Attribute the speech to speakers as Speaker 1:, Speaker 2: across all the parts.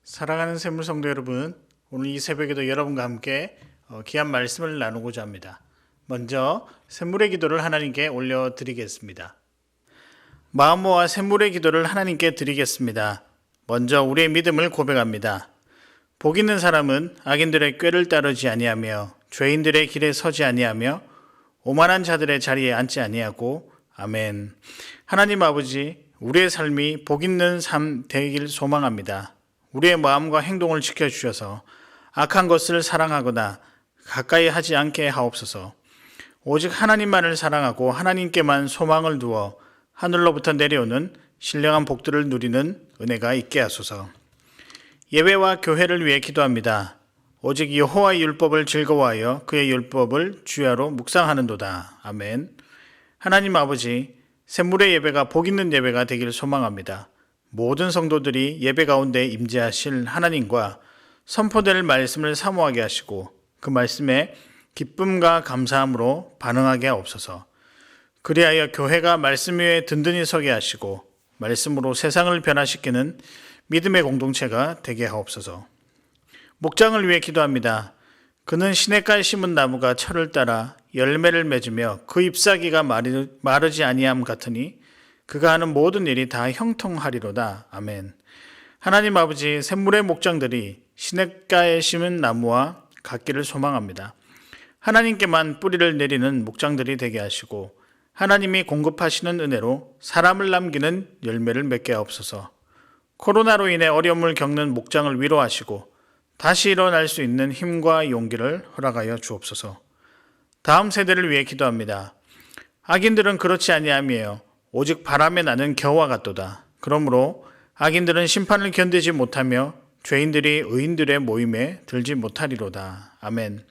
Speaker 1: 사랑하는 샘물성도 여러분, 오늘 이 새벽에도 여러분과 함께 귀한 말씀을 나누고자 합니다. 먼저 샘물의 기도를 하나님께 올려드리겠습니다. 마음 모아 샘물의 기도를 하나님께 드리겠습니다. 먼저 우리의 믿음을 고백합니다. 복 있는 사람은 악인들의 꾀를 따르지 아니하며 죄인들의 길에 서지 아니하며 오만한 자들의 자리에 앉지 아니하고 아멘. 하나님 아버지, 우리의 삶이 복 있는 삶 되길 소망합니다. 우리의 마음과 행동을 지켜주셔서 악한 것을 사랑하거나 가까이 하지 않게 하옵소서. 오직 하나님만을 사랑하고 하나님께만 소망을 두어 하늘로부터 내려오는 신령한 복들을 누리는 은혜가 있게 하소서. 예배와 교회를 위해 기도합니다. 오직 여호와의 율법을 즐거워하여 그의 율법을 주야로 묵상하는도다. 아멘. 하나님 아버지, 샘물의 예배가 복 있는 예배가 되길 소망합니다. 모든 성도들이 예배 가운데 임재하실 하나님과 선포될 말씀을 사모하게 하시고 그 말씀에 기쁨과 감사함으로 반응하게 하옵소서. 그리하여 교회가 말씀 위에 든든히 서게 하시고 말씀으로 세상을 변화시키는 믿음의 공동체가 되게 하옵소서. 목장을 위해 기도합니다. 그는 시냇가에 심은 나무가 철을 따라 열매를 맺으며 그 잎사귀가 마르지 아니함 같으니 그가 하는 모든 일이 다 형통하리로다. 아멘. 하나님 아버지, 샘물의 목장들이 시냇가에 심은 나무와 같기를 소망합니다. 하나님께만 뿌리를 내리는 목장들이 되게 하시고 하나님이 공급하시는 은혜로 사람을 남기는 열매를 맺게 하옵소서. 코로나로 인해 어려움을 겪는 목장을 위로하시고 다시 일어날 수 있는 힘과 용기를 허락하여 주옵소서. 다음 세대를 위해 기도합니다. 악인들은 그렇지 아니함이에요. 오직 바람에 나는 겨와 같도다. 그러므로 악인들은 심판을 견디지 못하며 죄인들이 의인들의 모임에 들지 못하리로다. 아멘.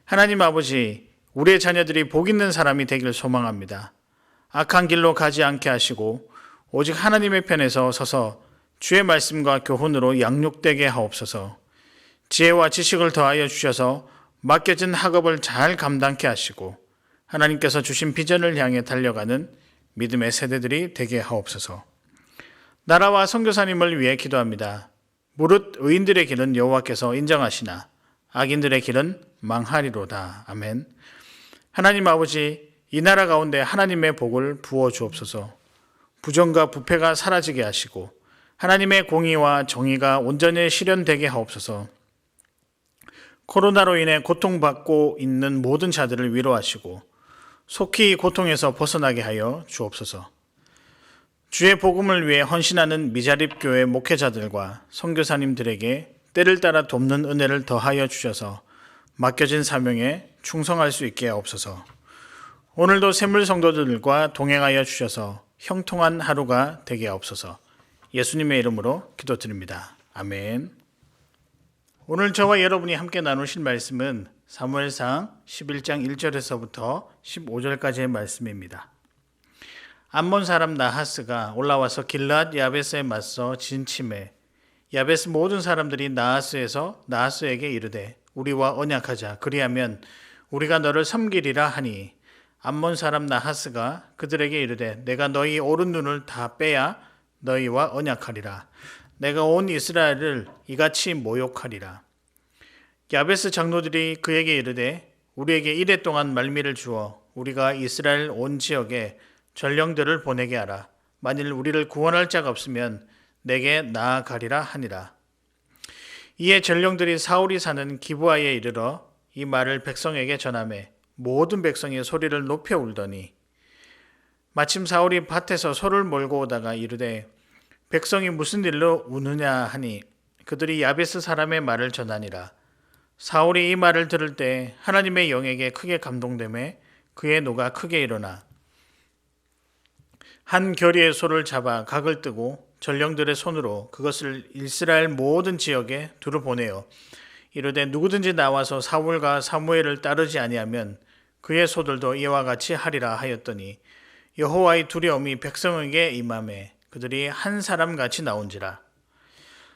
Speaker 1: 하나님 아버지, 우리의 자녀들이 복 있는 사람이 되길 소망합니다. 악한 길로 가지 않게 하시고 오직 하나님의 편에서 서서 주의 말씀과 교훈으로 양육되게 하옵소서. 지혜와 지식을 더하여 주셔서 맡겨진 학업을 잘 감당케 하시고 하나님께서 주신 비전을 향해 달려가는 믿음의 세대들이 되게 하옵소서. 나라와 선교사님을 위해 기도합니다. 무릇 의인들의 길은 여호와께서 인정하시나 악인들의 길은 망하리로다. 아멘. 하나님 아버지, 이 나라 가운데 하나님의 복을 부어 주옵소서. 부정과 부패가 사라지게 하시고 하나님의 공의와 정의가 온전히 실현되게 하옵소서. 코로나로 인해 고통받고 있는 모든 자들을 위로하시고 속히 고통에서 벗어나게 하여 주옵소서. 주의 복음을 위해 헌신하는 미자립교회 목회자들과 선교사님들에게 때를 따라 돕는 은혜를 더하여 주셔서 맡겨진 사명에 충성할 수 있게 하옵소서. 오늘도 샘물 성도들과 동행하여 주셔서 형통한 하루가 되게 하옵소서. 예수님의 이름으로 기도드립니다. 아멘. 오늘 저와 여러분이 함께 나누실 말씀은 사무엘상 11장 1절에서부터 15절까지의 말씀입니다. 암몬 사람 나하스가 올라와서 길르앗 야베스에 맞서 진침해 야베스 모든 사람들이 나하스에게 이르되 우리와 언약하자. 그리하면 우리가 너를 섬기리라 하니 암몬 사람 나하스가 그들에게 이르되 내가 너희 오른 눈을 다 빼야 너희와 언약하리라. 내가 온 이스라엘을 이같이 모욕하리라. 야베스 장로들이 그에게 이르되 우리에게 이레 동안 말미를 주어 우리가 이스라엘 온 지역에 전령들을 보내게 하라. 만일 우리를 구원할 자가 없으면 내게 나아가리라 하니라. 이에 전령들이 사울이 사는 기브아에 이르러 이 말을 백성에게 전하매 모든 백성이 소리를 높여 울더니 마침 사울이 밭에서 소를 몰고 오다가 이르되 백성이 무슨 일로 우느냐 하니 그들이 야베스 사람의 말을 전하니라. 사울이 이 말을 들을 때 하나님의 영에게 크게 감동되매 그의 노가 크게 일어나 한 겨리의 소를 잡아 각을 뜨고 전령들의 손으로 그것을 이스라엘 모든 지역에 두루 보내어 이르되 누구든지 나와서 사울과 사무엘을 따르지 아니하면 그의 소들도 이와 같이 하리라 하였더니 여호와의 두려움이 백성에게 임하매 그들이 한 사람같이 나온지라.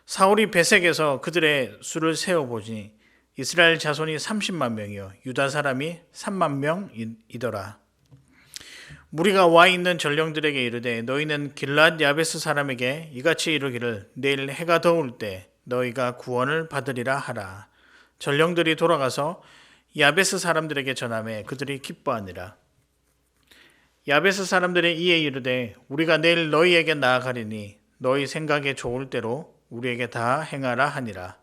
Speaker 1: 사울이 베색에서 그들의 수를 세어보니 이스라엘 자손이 30만 명이요 유다 사람이 3만 명이더라. 무리가 와 있는 전령들에게 이르되 너희는 길르앗 야베스 사람에게 이같이 이르기를 내일 해가 더울 때 너희가 구원을 받으리라 하라. 전령들이 돌아가서 야베스 사람들에게 전하매 그들이 기뻐하니라. 야베스 사람들이 이에 이르되 우리가 내일 너희에게 나아가리니 너희 생각에 좋을 대로 우리에게 다 행하라 하니라.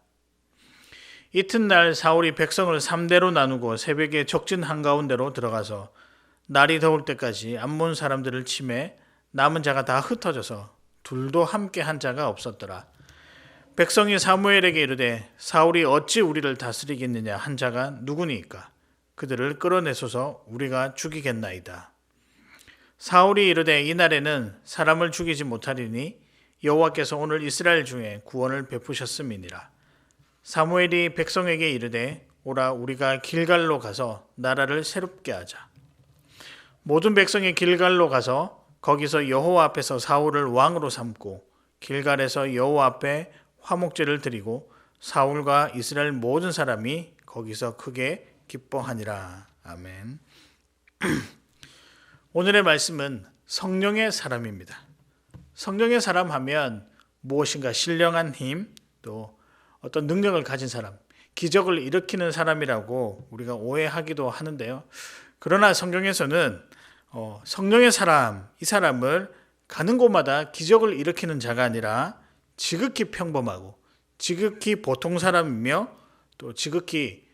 Speaker 1: 이튿날 사울이 백성을 3대로 나누고 새벽에 적진 한가운데로 들어가서 날이 더울 때까지 암몬 사람들을 치매 남은 자가 다 흩어져서 둘도 함께 한 자가 없었더라. 백성이 사무엘에게 이르되 사울이 어찌 우리를 다스리겠느냐 한 자가 누구니까 그들을 끌어내소서 우리가 죽이겠나이다. 사울이 이르되 이날에는 사람을 죽이지 못하리니 여호와께서 오늘 이스라엘 중에 구원을 베푸셨음이니라. 사무엘이 백성에게 이르되 오라 우리가 길갈로 가서 나라를 새롭게 하자. 모든 백성이 길갈로 가서 거기서 여호와 앞에서 사울을 왕으로 삼고 길갈에서 여호와 앞에 화목제를 드리고 사울과 이스라엘 모든 사람이 거기서 크게 기뻐하니라. 아멘. 오늘의 말씀은 성령의 사람입니다. 성령의 사람 하면 무엇인가 신령한 힘, 또 어떤 능력을 가진 사람, 기적을 일으키는 사람이라고 우리가 오해하기도 하는데요. 그러나 성경에서는 성령의 사람, 이 사람을 가는 곳마다 기적을 일으키는 자가 아니라 지극히 평범하고 지극히 보통 사람이며 또 지극히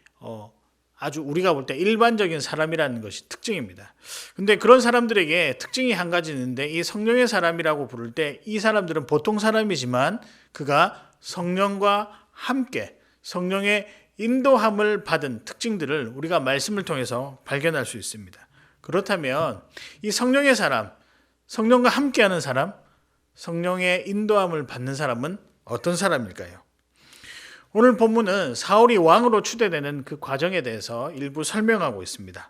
Speaker 1: 아주 우리가 볼 때 일반적인 사람이라는 것이 특징입니다. 근데 그런 사람들에게 특징이 한 가지 있는데 이 성령의 사람이라고 부를 때 이 사람들은 보통 사람이지만 그가 성령과 함께 성령의 인도함을 받은 특징들을 우리가 말씀을 통해서 발견할 수 있습니다. 그렇다면 이 성령의 사람, 성령과 함께하는 사람, 성령의 인도함을 받는 사람은 어떤 사람일까요? 오늘 본문은 사울이 왕으로 추대되는 그 과정에 대해서 일부 설명하고 있습니다.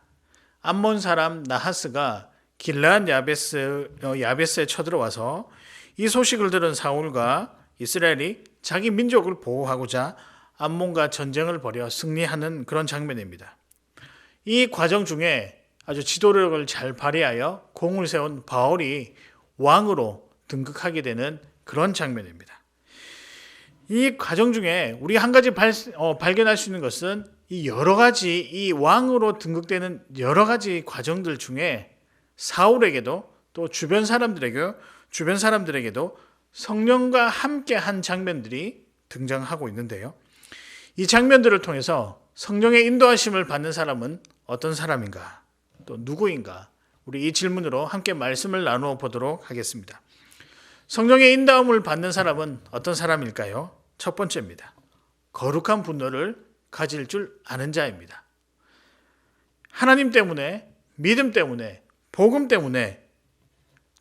Speaker 1: 암몬 사람 나하스가 길르앗 야베스에 쳐들어와서 이 소식을 들은 사울과 이스라엘이 자기 민족을 보호하고자 암몬과 전쟁을 벌여 승리하는 그런 장면입니다. 이 과정 중에 아주 지도력을 잘 발휘하여 공을 세운 바울이 왕으로 등극하게 되는 그런 장면입니다. 이 과정 중에 우리 한 가지 발견할 수 있는 것은 이 여러 가지 이 왕으로 등극되는 여러 가지 과정들 중에 사울에게도 또 주변 사람들에게도 성령과 함께 한 장면들이 등장하고 있는데요. 이 장면들을 통해서 성령의 인도하심을 받는 사람은 어떤 사람인가? 또 누구인가? 우리 이 질문으로 함께 말씀을 나누어 보도록 하겠습니다. 성령의 인도함을 받는 사람은 어떤 사람일까요? 첫 번째입니다. 거룩한 분노를 가질 줄 아는 자입니다. 하나님 때문에, 믿음 때문에, 복음 때문에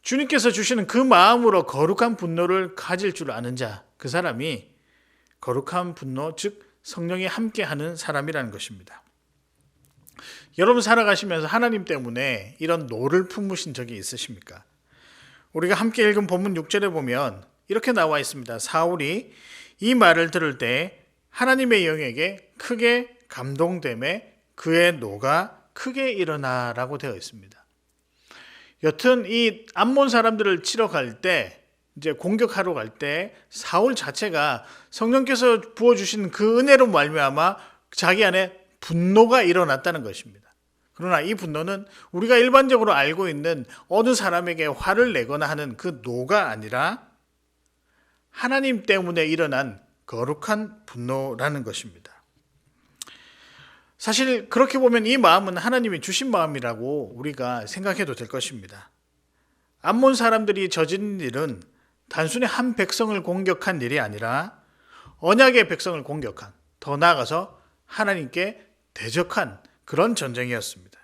Speaker 1: 주님께서 주시는 그 마음으로 거룩한 분노를 가질 줄 아는 자, 그 사람이 거룩한 분노, 즉 성령이 함께하는 사람이라는 것입니다. 여러분 살아가시면서 하나님 때문에 이런 노를 품으신 적이 있으십니까? 우리가 함께 읽은 본문 6절에 보면 이렇게 나와 있습니다. 사울이 이 말을 들을 때 하나님의 영에게 크게 감동되매 그의 노가 크게 일어나라고 되어 있습니다. 여튼 이 암몬 사람들을 치러 갈 때, 이제 공격하러 갈 때 사울 자체가 성령께서 부어주신 그 은혜로 말미암아 자기 안에 분노가 일어났다는 것입니다. 그러나 이 분노는 우리가 일반적으로 알고 있는 어느 사람에게 화를 내거나 하는 그 노가 아니라 하나님 때문에 일어난 거룩한 분노라는 것입니다. 사실 그렇게 보면 이 마음은 하나님이 주신 마음이라고 우리가 생각해도 될 것입니다. 암몬 사람들이 저지른 일은 단순히 한 백성을 공격한 일이 아니라 언약의 백성을 공격한, 더 나아가서 하나님께 대적한 그런 전쟁이었습니다.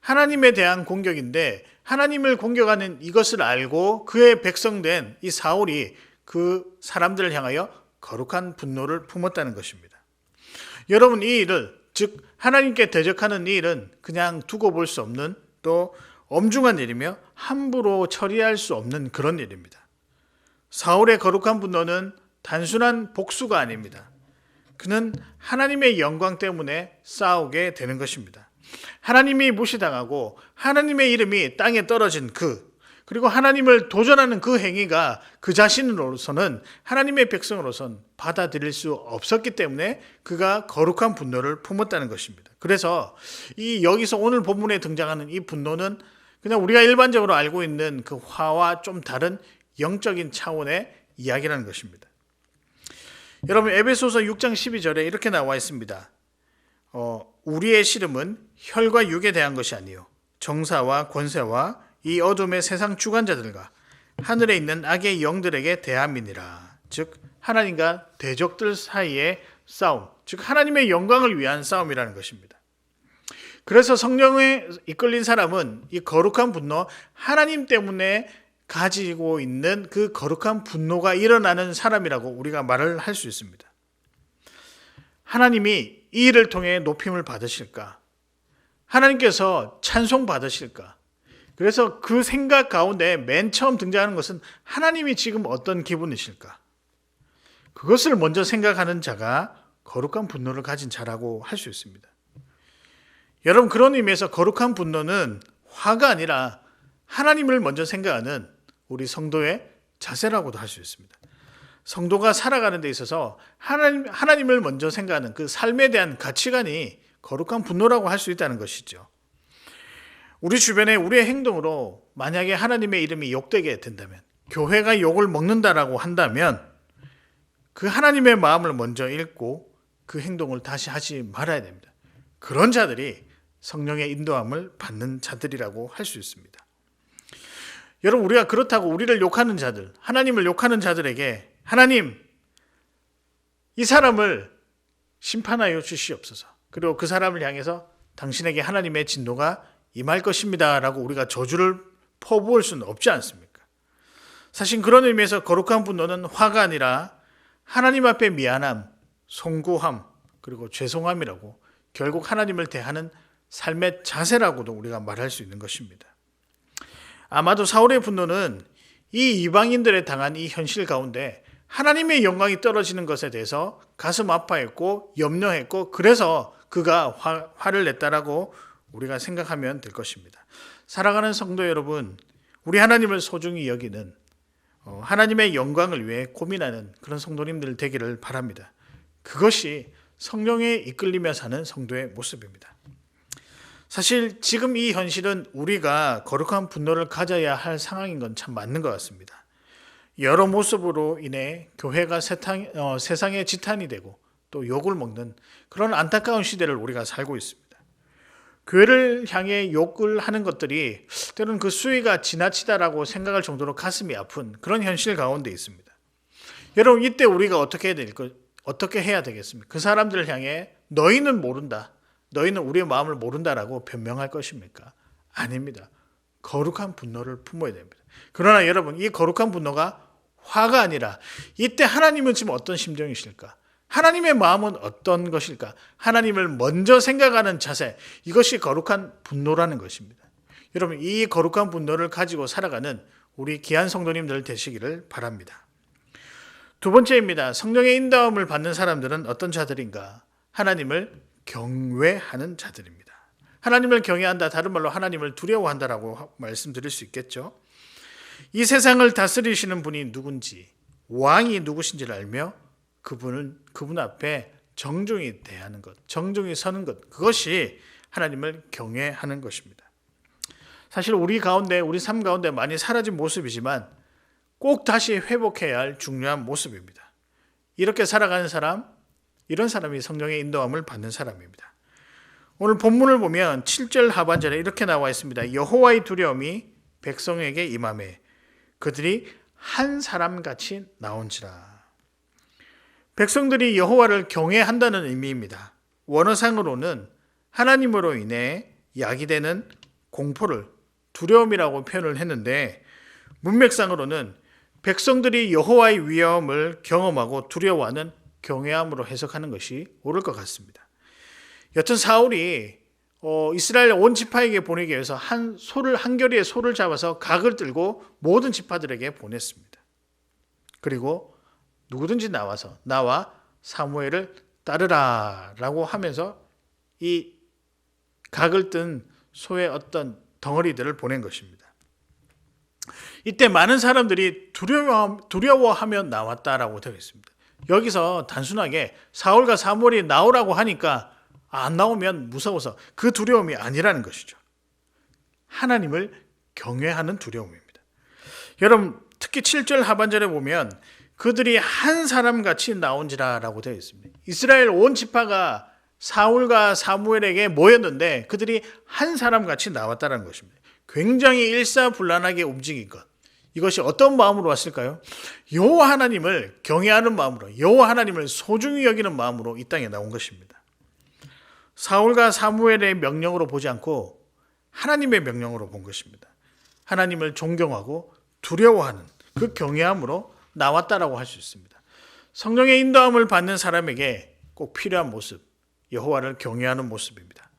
Speaker 1: 하나님에 대한 공격인데 하나님을 공격하는 이것을 알고 그의 백성된 이 사울이 그 사람들을 향하여 거룩한 분노를 품었다는 것입니다. 여러분, 이 일을, 즉 하나님께 대적하는 이 일은 그냥 두고 볼 수 없는 또 엄중한 일이며 함부로 처리할 수 없는 그런 일입니다. 사울의 거룩한 분노는 단순한 복수가 아닙니다. 그는 하나님의 영광 때문에 싸우게 되는 것입니다. 하나님이 무시당하고 하나님의 이름이 땅에 떨어진 그리고 하나님을 도전하는 그 행위가 그 자신으로서는 하나님의 백성으로선 받아들일 수 없었기 때문에 그가 거룩한 분노를 품었다는 것입니다. 그래서 여기서 오늘 본문에 등장하는 이 분노는 그냥 우리가 일반적으로 알고 있는 그 화와 좀 다른 영적인 차원의 이야기라는 것입니다. 여러분, 에베소서 6장 12절에 이렇게 나와 있습니다. 우리의 씨름은 혈과 육에 대한 것이 아니요 정사와 권세와 이 어둠의 세상 주관자들과 하늘에 있는 악의 영들에게 대함이니라. 즉 하나님과 대적들 사이의 싸움, 즉 하나님의 영광을 위한 싸움이라는 것입니다. 그래서 성령에 이끌린 사람은 이 거룩한 분노, 하나님 때문에 가지고 있는 그 거룩한 분노가 일어나는 사람이라고 우리가 말을 할 수 있습니다. 하나님이 이 일을 통해 높임을 받으실까? 하나님께서 찬송 받으실까? 그래서 그 생각 가운데 맨 처음 등장하는 것은 하나님이 지금 어떤 기분이실까? 그것을 먼저 생각하는 자가 거룩한 분노를 가진 자라고 할 수 있습니다. 여러분, 그런 의미에서 거룩한 분노는 화가 아니라 하나님을 먼저 생각하는 우리 성도의 자세라고도 할 수 있습니다. 성도가 살아가는 데 있어서 하나님을 먼저 생각하는 그 삶에 대한 가치관이 거룩한 분노라고 할 수 있다는 것이죠. 우리 주변에 우리의 행동으로 만약에 하나님의 이름이 욕되게 된다면, 교회가 욕을 먹는다라고 한다면 그 하나님의 마음을 먼저 읽고 그 행동을 다시 하지 말아야 됩니다. 그런 자들이 성령의 인도함을 받는 자들이라고 할 수 있습니다. 여러분, 우리가 그렇다고 우리를 욕하는 자들, 하나님을 욕하는 자들에게 하나님, 이 사람을 심판하여 주시옵소서, 그리고 그 사람을 향해서 당신에게 하나님의 진노가 임할 것입니다 라고 우리가 저주를 퍼부을 수는 없지 않습니까? 사실 그런 의미에서 거룩한 분노는 화가 아니라 하나님 앞에 미안함, 송구함, 그리고 죄송함이라고, 결국 하나님을 대하는 삶의 자세라고도 우리가 말할 수 있는 것입니다. 아마도 사울의 분노는 이 이방인들에 당한 이 현실 가운데 하나님의 영광이 떨어지는 것에 대해서 가슴 아파했고 염려했고, 그래서 그가 화를 냈다라고 우리가 생각하면 될 것입니다. 사랑하는 성도 여러분, 우리 하나님을 소중히 여기는 하나님의 영광을 위해 고민하는 그런 성도님들 되기를 바랍니다. 그것이 성령에 이끌리며 사는 성도의 모습입니다. 사실 지금 이 현실은 우리가 거룩한 분노를 가져야 할 상황인 건 참 맞는 것 같습니다. 여러 모습으로 인해 교회가 세상의 지탄이 되고 또 욕을 먹는 그런 안타까운 시대를 우리가 살고 있습니다. 교회를 향해 욕을 하는 것들이 때로는 그 수위가 지나치다라고 생각할 정도로 가슴이 아픈 그런 현실 가운데 있습니다. 여러분, 이때 우리가 어떻게 해야 되겠습니까? 그 사람들을 향해 너희는 모른다, 너희는 우리의 마음을 모른다라고 변명할 것입니까? 아닙니다. 거룩한 분노를 품어야 됩니다. 그러나 여러분, 이 거룩한 분노가 화가 아니라 이때 하나님은 지금 어떤 심정이실까? 하나님의 마음은 어떤 것일까? 하나님을 먼저 생각하는 자세, 이것이 거룩한 분노라는 것입니다. 여러분, 이 거룩한 분노를 가지고 살아가는 우리 귀한 성도님들 되시기를 바랍니다. 두 번째입니다. 성령의 인도함을 받는 사람들은 어떤 자들인가? 하나님을 경외하는 자들입니다. 하나님을 경외한다, 다른 말로 하나님을 두려워한다라고 말씀드릴 수 있겠죠. 이 세상을 다스리시는 분이 누군지, 왕이 누구신지를 알며 그분 앞에 정중히 대하는 것, 정중히 서는 것, 그것이 하나님을 경외하는 것입니다. 사실 우리 삶 가운데 많이 사라진 모습이지만 꼭 다시 회복해야 할 중요한 모습입니다. 이렇게 살아가는 사람, 이런 사람이 성령의 인도함을 받는 사람입니다. 오늘 본문을 보면 7절 하반절에 이렇게 나와 있습니다. 여호와의 두려움이 백성에게 임하매 그들이 한 사람같이 나온지라. 백성들이 여호와를 경외한다는 의미입니다. 원어상으로는 하나님으로 인해 야기되는 공포를 두려움이라고 표현을 했는데, 문맥상으로는 백성들이 여호와의 위엄을 경험하고 두려워하는 경외함으로 해석하는 것이 옳을 것 같습니다. 여튼 사울이 이스라엘 온 지파에게 보내기 위해서 한 결의의 소를 잡아서 각을 들고 모든 지파들에게 보냈습니다. 그리고 누구든지 나와 사무엘을 따르라 라고 하면서 이 각을 뜬 소의 어떤 덩어리들을 보낸 것입니다. 이때 많은 사람들이 두려워하며 나왔다라고 되어 있습니다. 여기서 단순하게 사울과 사무엘이 나오라고 하니까 안 나오면 무서워서 그 두려움이 아니라는 것이죠. 하나님을 경외하는 두려움입니다. 여러분, 특히 7절 하반절에 보면 그들이 한 사람같이 나온지라라고 되어 있습니다. 이스라엘 온 지파가 사울과 사무엘에게 모였는데 그들이 한 사람같이 나왔다는 것입니다. 굉장히 일사불란하게 움직인 것. 이것이 어떤 마음으로 왔을까요? 여호와 하나님을 경외하는 마음으로, 여호와 하나님을 소중히 여기는 마음으로 이 땅에 나온 것입니다. 사울과 사무엘의 명령으로 보지 않고 하나님의 명령으로 본 것입니다. 하나님을 존경하고 두려워하는 그 경외함으로 나왔다라고 할 수 있습니다. 성령의 인도함을 받는 사람에게 꼭 필요한 모습, 여호와를 경외하는 모습입니다.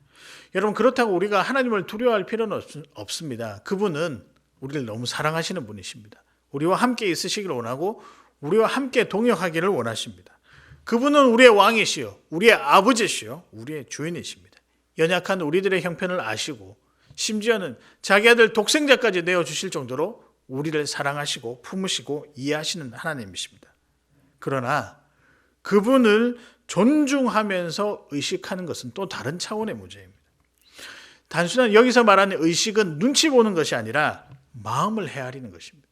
Speaker 1: 여러분, 그렇다고 우리가 하나님을 두려워할 필요는 없습니다. 그분은 우리를 너무 사랑하시는 분이십니다. 우리와 함께 있으시기를 원하고 우리와 함께 동역하기를 원하십니다. 그분은 우리의 왕이시요, 우리의 아버지시요, 우리의 주인이십니다. 연약한 우리들의 형편을 아시고 심지어는 자기 아들 독생자까지 내어주실 정도로 우리를 사랑하시고 품으시고 이해하시는 하나님이십니다. 그러나 그분을 존중하면서 의식하는 것은 또 다른 차원의 문제입니다. 단순한 여기서 말하는 의식은 눈치 보는 것이 아니라 마음을 헤아리는 것입니다.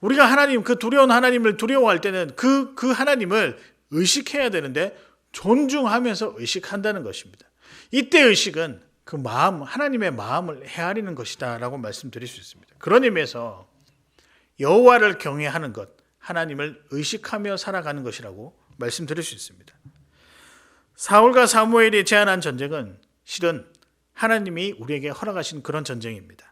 Speaker 1: 우리가 하나님, 그 두려운 하나님을 두려워할 때는 그 하나님을 의식해야 되는데 존중하면서 의식한다는 것입니다. 이때 의식은 그 마음, 하나님의 마음을 헤아리는 것이다 라고 말씀드릴 수 있습니다. 그런 의미에서 여호와를 경외하는 것, 하나님을 의식하며 살아가는 것이라고 말씀드릴 수 있습니다. 사울과 사무엘이 제안한 전쟁은 실은 하나님이 우리에게 허락하신 그런 전쟁입니다.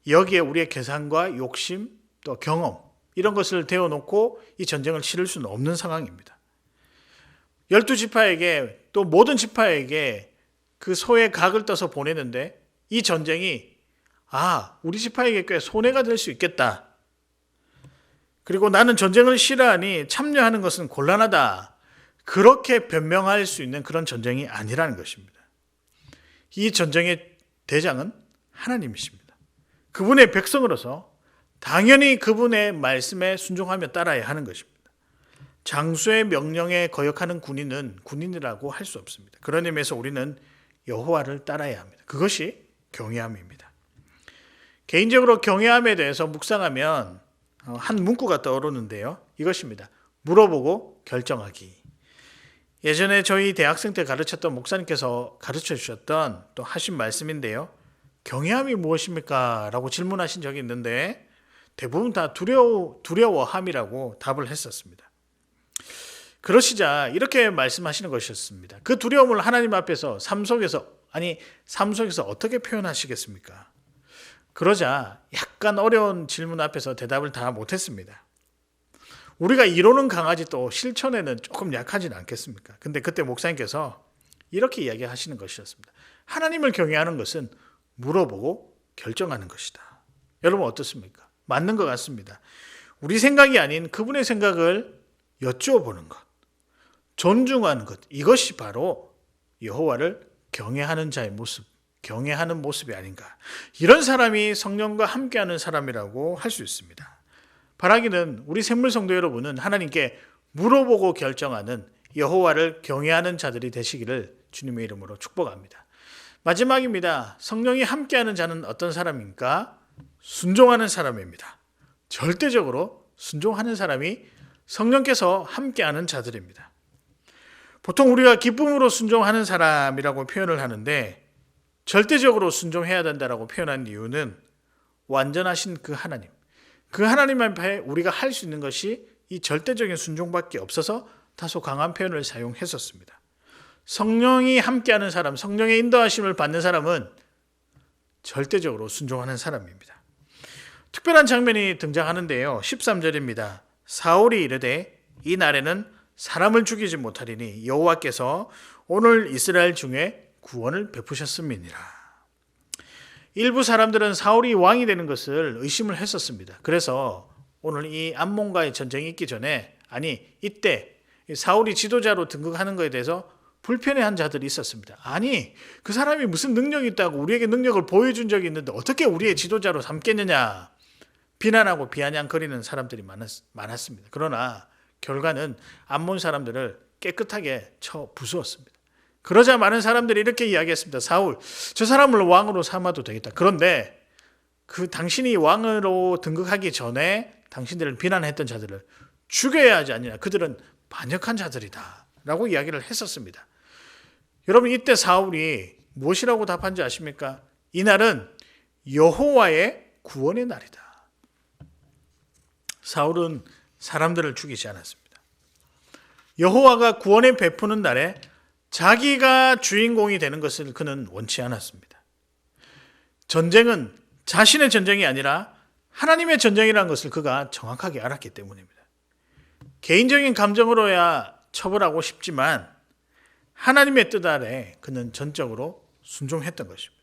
Speaker 1: 여기에 우리의 계산과 욕심, 또 경험, 이런 것을 대어놓고 이 전쟁을 치를 수는 없는 상황입니다. 12지파에게 또 모든 지파에게 그 소의 각을 떠서 보내는데 이 전쟁이 우리 지파에게 꽤 손해가 될 수 있겠다. 그리고 나는 전쟁을 싫어하니 참여하는 것은 곤란하다. 그렇게 변명할 수 있는 그런 전쟁이 아니라는 것입니다. 이 전쟁의 대장은 하나님이십니다. 그분의 백성으로서 당연히 그분의 말씀에 순종하며 따라야 하는 것입니다. 장수의 명령에 거역하는 군인은 군인이라고 할 수 없습니다. 그런 의미에서 우리는 여호와를 따라야 합니다. 그것이 경외함입니다. 개인적으로 경외함에 대해서 묵상하면 한 문구가 떠오르는데요. 이것입니다. 물어보고 결정하기. 예전에 저희 대학생 때 가르쳤던 목사님께서 가르쳐 주셨던 또 하신 말씀인데요. 경외함이 무엇입니까? 라고 질문하신 적이 있는데 대부분 다 두려워함이라고 답을 했었습니다. 그러시자 이렇게 말씀하시는 것이었습니다. 그 두려움을 하나님 앞에서 삶 속에서 어떻게 표현하시겠습니까? 그러자 약간 어려운 질문 앞에서 대답을 다 못했습니다. 우리가 이론은 강하지 또 실천에는 조금 약하진 않겠습니까? 근데 그때 목사님께서 이렇게 이야기하시는 것이었습니다. 하나님을 경외하는 것은 물어보고 결정하는 것이다. 여러분 어떻습니까? 맞는 것 같습니다. 우리 생각이 아닌 그분의 생각을 여쭈어보는 것, 존중하는 것, 이것이 바로 여호와를 경외하는 자의 모습, 경외하는 모습이 아닌가. 이런 사람이 성령과 함께하는 사람이라고 할 수 있습니다. 바라기는 우리 샘물성도 여러분은 하나님께 물어보고 결정하는 여호와를 경외하는 자들이 되시기를 주님의 이름으로 축복합니다. 마지막입니다. 성령이 함께하는 자는 어떤 사람입니까? 순종하는 사람입니다. 절대적으로 순종하는 사람이 성령께서 함께하는 자들입니다. 보통 우리가 기쁨으로 순종하는 사람이라고 표현을 하는데 절대적으로 순종해야 된다라고 표현한 이유는 완전하신 그 하나님 앞에 우리가 할 수 있는 것이 이 절대적인 순종밖에 없어서 다소 강한 표현을 사용했었습니다. 성령이 함께하는 사람, 성령의 인도하심을 받는 사람은 절대적으로 순종하는 사람입니다. 특별한 장면이 등장하는데요. 13절입니다. 사울이 이르되 이 날에는 사람을 죽이지 못하리니 여호와께서 오늘 이스라엘 중에 구원을 베푸셨음이니라. 일부 사람들은 사울이 왕이 되는 것을 의심을 했었습니다. 그래서 오늘 이 암몬과의 전쟁이 있기 전에 이때 사울이 지도자로 등극하는 것에 대해서 불편해한 자들이 있었습니다. 그 사람이 무슨 능력이 있다고 우리에게 능력을 보여준 적이 있는데 어떻게 우리의 지도자로 삼겠느냐. 비난하고 비아냥거리는 사람들이 많았습니다. 그러나 결과는 암몬 사람들을 깨끗하게 쳐 부수었습니다. 그러자 많은 사람들이 이렇게 이야기했습니다. 사울, 저 사람을 왕으로 삼아도 되겠다. 그런데 그 당신이 왕으로 등극하기 전에 당신들을 비난했던 자들을 죽여야 하지 않느냐. 그들은 반역한 자들이다. 라고 이야기를 했었습니다. 여러분, 이때 사울이 무엇이라고 답한지 아십니까? 이날은 여호와의 구원의 날이다. 사울은 사람들을 죽이지 않았습니다. 여호와가 구원에 베푸는 날에 자기가 주인공이 되는 것을 그는 원치 않았습니다. 전쟁은 자신의 전쟁이 아니라 하나님의 전쟁이라는 것을 그가 정확하게 알았기 때문입니다. 개인적인 감정으로야 처벌하고 싶지만 하나님의 뜻 아래 그는 전적으로 순종했던 것입니다.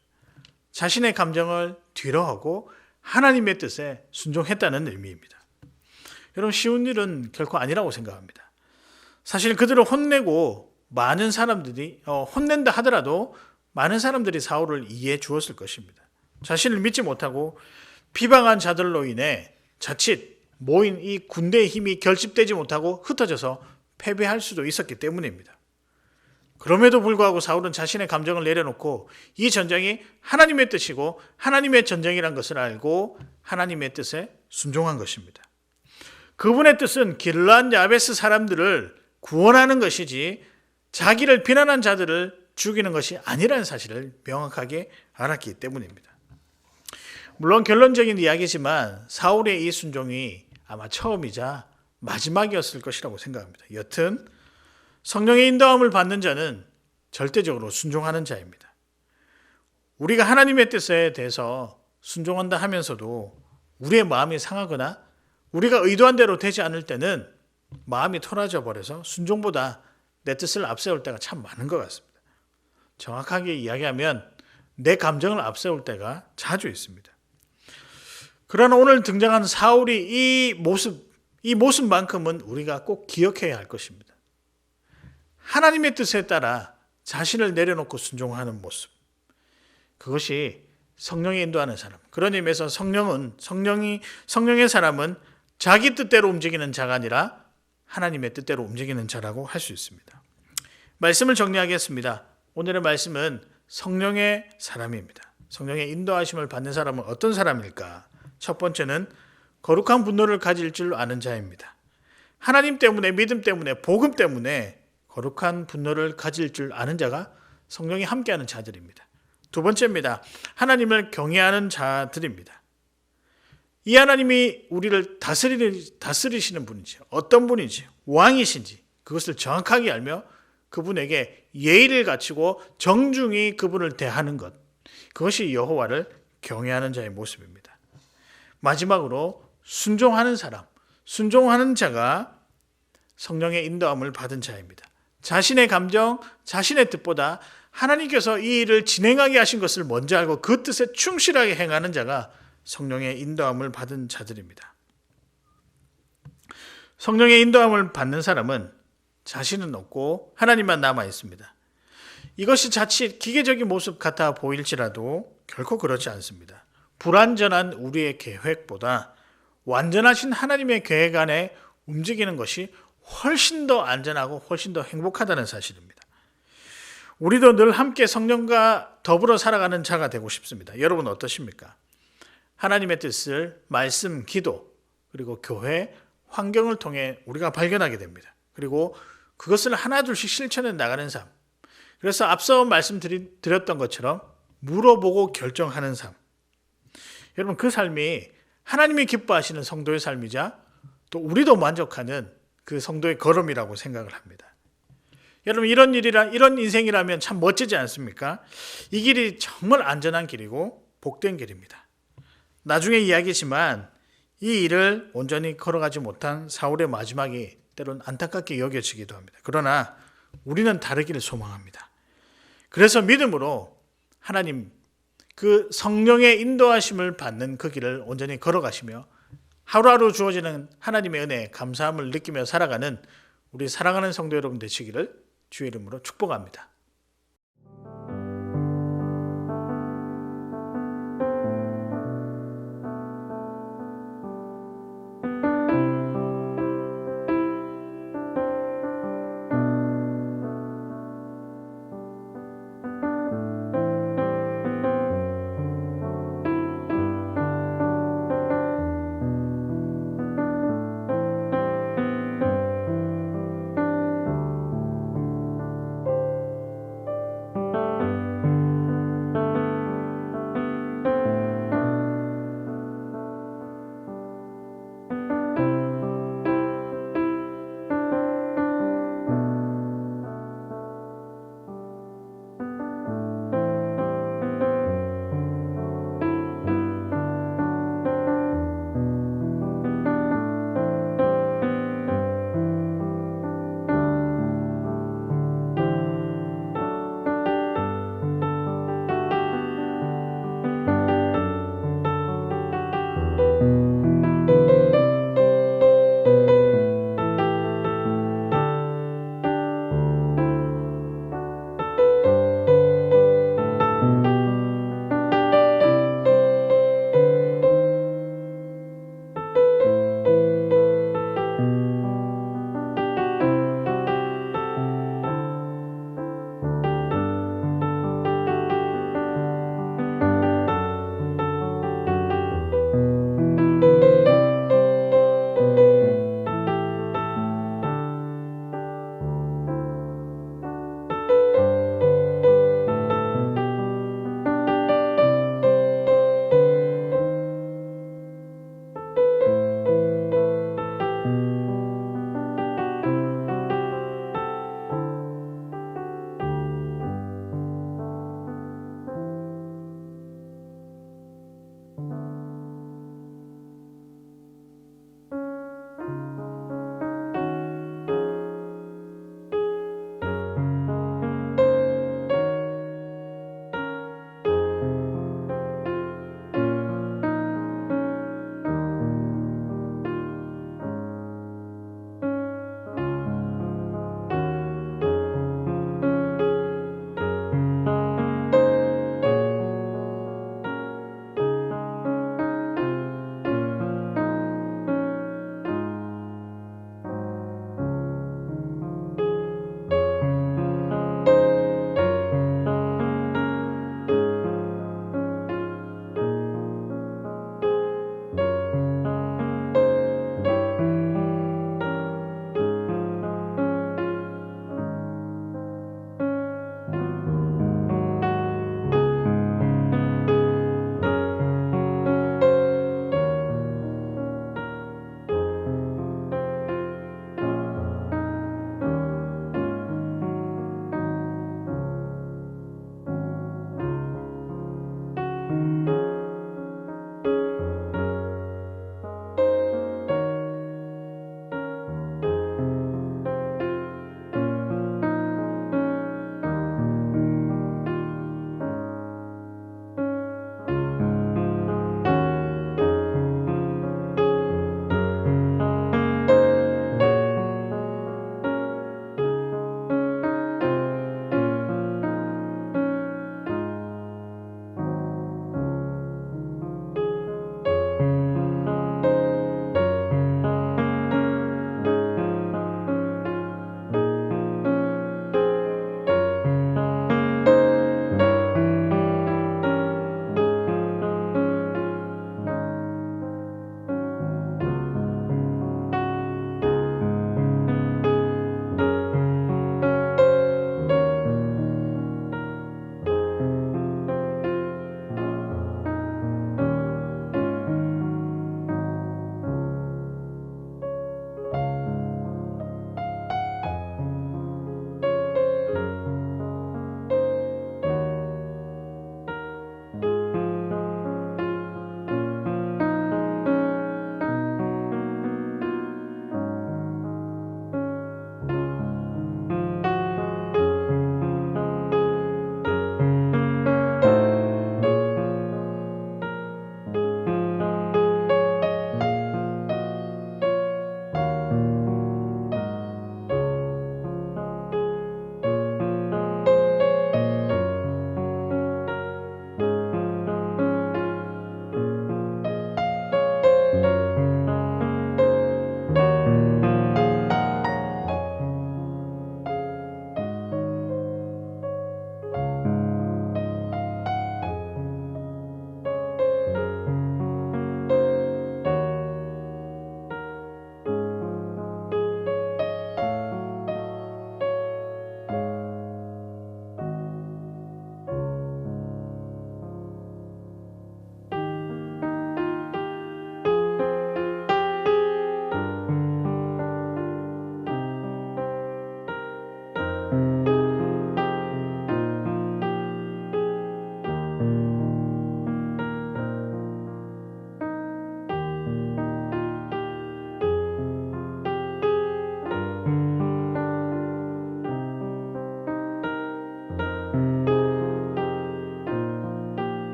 Speaker 1: 자신의 감정을 뒤로하고 하나님의 뜻에 순종했다는 의미입니다. 여러분, 쉬운 일은 결코 아니라고 생각합니다. 사실 그들을 혼내고 많은 사람들이 혼낸다 하더라도 많은 사람들이 사울을 이해해 주었을 것입니다. 자신을 믿지 못하고 비방한 자들로 인해 자칫 모인 이 군대의 힘이 결집되지 못하고 흩어져서 패배할 수도 있었기 때문입니다. 그럼에도 불구하고 사울은 자신의 감정을 내려놓고 이 전쟁이 하나님의 뜻이고 하나님의 전쟁이란 것을 알고 하나님의 뜻에 순종한 것입니다. 그분의 뜻은 길르앗 야베스 사람들을 구원하는 것이지 자기를 비난한 자들을 죽이는 것이 아니라는 사실을 명확하게 알았기 때문입니다. 물론 결론적인 이야기지만 사울의 이 순종이 아마 처음이자 마지막이었을 것이라고 생각합니다. 여튼 성령의 인도함을 받는 자는 절대적으로 순종하는 자입니다. 우리가 하나님의 뜻에 대해서 순종한다 하면서도 우리의 마음이 상하거나 우리가 의도한 대로 되지 않을 때는 마음이 토라져 버려서 순종보다 내 뜻을 앞세울 때가 참 많은 것 같습니다. 정확하게 이야기하면 내 감정을 앞세울 때가 자주 있습니다. 그러나 오늘 등장한 사울이 이 모습만큼은 우리가 꼭 기억해야 할 것입니다. 하나님의 뜻에 따라 자신을 내려놓고 순종하는 모습. 그것이 성령이 인도하는 사람. 그런 의미에서 성령의 사람은 자기 뜻대로 움직이는 자가 아니라 하나님의 뜻대로 움직이는 자라고 할 수 있습니다. 말씀을 정리하겠습니다. 오늘의 말씀은 성령의 사람입니다. 성령의 인도하심을 받는 사람은 어떤 사람일까? 첫 번째는 거룩한 분노를 가질 줄 아는 자입니다. 하나님 때문에, 믿음 때문에, 복음 때문에 거룩한 분노를 가질 줄 아는 자가 성령이 함께하는 자들입니다. 두 번째입니다. 하나님을 경외하는 자들입니다. 이 하나님이 우리를 다스리시는 분인지, 어떤 분인지, 왕이신지 그것을 정확하게 알며 그분에게 예의를 갖추고 정중히 그분을 대하는 것, 그것이 여호와를 경외하는 자의 모습입니다. 마지막으로 순종하는 사람, 순종하는 자가 성령의 인도함을 받은 자입니다. 자신의 감정, 자신의 뜻보다 하나님께서 이 일을 진행하게 하신 것을 먼저 알고 그 뜻에 충실하게 행하는 자가 성령의 인도함을 받은 자들입니다. 성령의 인도함을 받는 사람은 자신은 없고 하나님만 남아 있습니다. 이것이 자칫 기계적인 모습 같아 보일지라도 결코 그렇지 않습니다. 불완전한 우리의 계획보다 완전하신 하나님의 계획 안에 움직이는 것이 훨씬 더 안전하고 훨씬 더 행복하다는 사실입니다. 우리도 늘 함께 성령과 더불어 살아가는 자가 되고 싶습니다. 여러분 어떠십니까? 하나님의 뜻을 말씀, 기도, 그리고 교회, 환경을 통해 우리가 발견하게 됩니다. 그리고 그것을 하나둘씩 실천해 나가는 삶. 그래서 앞서 말씀드렸던 것처럼 물어보고 결정하는 삶. 여러분 그 삶이 하나님이 기뻐하시는 성도의 삶이자 또 우리도 만족하는 그 성도의 걸음이라고 생각을 합니다. 여러분 이런 인생이라면 참 멋지지 않습니까? 이 길이 정말 안전한 길이고 복된 길입니다. 나중에 이야기지만 이 일을 온전히 걸어가지 못한 사울의 마지막이 때론 안타깝게 여겨지기도 합니다. 그러나 우리는 다르기를 소망합니다. 그래서 믿음으로 하나님 그 성령의 인도하심을 받는 그 길을 온전히 걸어가시며 하루하루 주어지는 하나님의 은혜에 감사함을 느끼며 살아가는 우리 사랑하는 성도 여러분 되시기를 주의 이름으로 축복합니다.